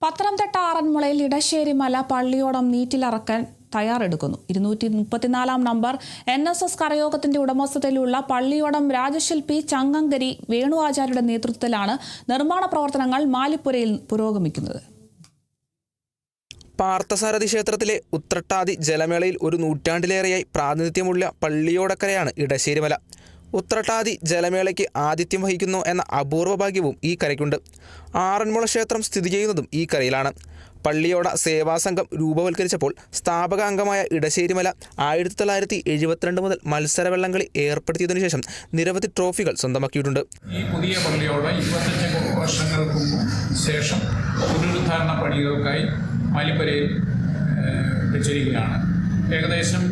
Pathanamthitta ആറന്മുളയിൽ Edasserimala പള്ളിയോടം നീറ്റിലിറക്കാൻ തയ്യാറെടുക്കുന്നു. 234 number NSS കരയോഗത്തിന്റെ ഉടമസ്ഥതയിലുള്ള പള്ളിയോടം രാജശില്പി ചങ്ങങ്കരി വേണു ആചാര്യയുടെ നേതൃത്വത്തിലാണ് നിർമ്മാണ പ്രവർത്തനങ്ങൾ മാലിപ്പുരയിൽ പുരോഗമിക്കുന്നത്. പാർത്ഥസാരഥി ക്ഷേത്രത്തിലെ ഉത്രട്ടാതി ജലമേളയിൽ ഒരു നൂറ്റാണ്ടിലേറെയായി പ്രാതിനിധ്യമുള്ള പള്ളിയോടക്കരയാണ് ഇടശ്ശേരിമല. ഉത്രട്ടാതി ജലമേളയ്ക്ക് ആതിഥ്യം വഹിക്കുന്നു എന്ന അപൂർവ ഭാഗ്യവും ഈ കരയ്ക്കുണ്ട്. ആറന്മുള ക്ഷേത്രം സ്ഥിതി ചെയ്യുന്നതും ഈ കരയിലാണ്. പള്ളിയോട സേവാസംഘം രൂപവൽക്കരിച്ചപ്പോൾ സ്ഥാപക അംഗമായ ഇടശ്ശേരിമല 1972 മുതൽ മത്സരവള്ളംകളി ഏർപ്പെടുത്തിയതിനു ശേഷം നിരവധി ട്രോഫികൾ സ്വന്തമാക്കിയിട്ടുണ്ട്. ഈ പുതിയ പള്ളിയോട 25 വർഷങ്ങൾക്ക് ശേഷം പുനരുദ്ധാരണ പണികൾക്കായി മാലിപ്പുരയിൽ വെച്ചിരിക്കുകയാണ്. ഏകദേശം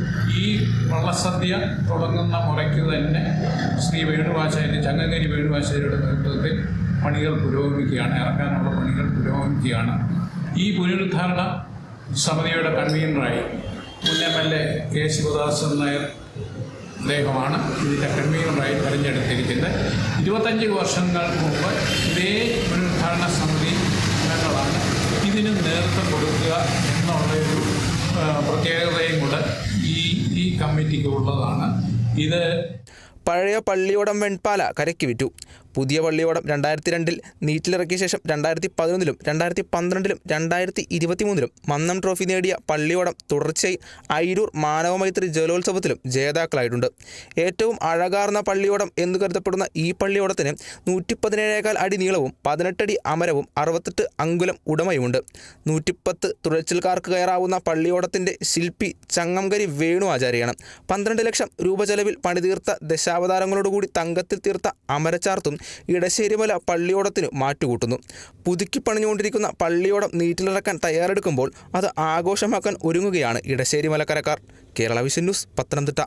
ഈ വള്ളസദ്യ തുടങ്ങുന്ന മുറയ്ക്ക് തന്നെ ശ്രീ വേണുവാചാര്യ ചങ്ങങ്കരി വേണുവാചാര്യയുടെ നേതൃത്വത്തിൽ പണികൾ പുരോഗമിക്കുകയാണ്. ഇറക്കാനുള്ള പണികൾ പുരോഗമിക്കുകയാണ്. ഈ പുനരുദ്ധാരണ സമിതിയുടെ കൺവീനറായി മുൻ MLA കെ ശിവദാസൻ നായർ അദ്ദേഹമാണ് ഇതിൻ്റെ കൺവീനറായി തിരഞ്ഞെടുത്തിരിക്കുന്നത്. 25 വർഷങ്ങൾക്ക് മുമ്പ് ഇതേ പുനരുദ്ധാരണ സമിതി അംഗങ്ങളാണ് ഇതിന് നേതൃത്വം കൊടുക്കുക എന്നുള്ളൊരു പ്രത്യേകതയും കൂടെ ഈ കമ്മിറ്റിക്ക് ഉള്ളതാണ്. ഇത് പഴയ പള്ളിയോടം വെൺപാല കരയ്ക്ക് വിറ്റു. പുതിയ പള്ളിയോടം 2002 നീറ്റിലിറക്കിയ ശേഷം 2011 2012 2023 മന്നം ട്രോഫി നേടിയ പള്ളിയോടം തുടർച്ചയായി അയിരൂർ മാനവമൈത്രി ജലോത്സവത്തിലും ജേതാക്കളായിട്ടുണ്ട്. ഏറ്റവും അഴകാർന്ന പള്ളിയോടം എന്ന് കരുതപ്പെടുന്ന ഈ പള്ളിയോടത്തിന് 117 അടി നീളവും 18 അടി അമരവും 68 അങ്കുലം ഉടമയുമുണ്ട്. 110 തുഴച്ചിൽക്കാർക്ക് കയറാവുന്ന പള്ളിയോടത്തിൻ്റെ ശില്പി ചങ്ങങ്കരി വേണു ആചാര്യയാണ്. 12 ലക്ഷം രൂപ ചെലവിൽ പണിതീർത്ത ദശാവതാരങ്ങളോടുകൂടി തങ്കത്തിൽ തീർത്ത അമരച്ചാർത്തും ഇടശ്ശേരിമല പള്ളിയോടത്തിന് മാറ്റുകൂട്ടുന്നു. പുതുക്കി പണിഞ്ഞുകൊണ്ടിരിക്കുന്ന പള്ളിയോടം നീറ്റിലിറക്കാൻ തയ്യാറെടുക്കുമ്പോൾ അത് ആഘോഷമാക്കാൻ ഒരുങ്ങുകയാണ് ഇടശ്ശേരിമലക്കരക്കാർ. Kerala vision news, Pathanamthitta.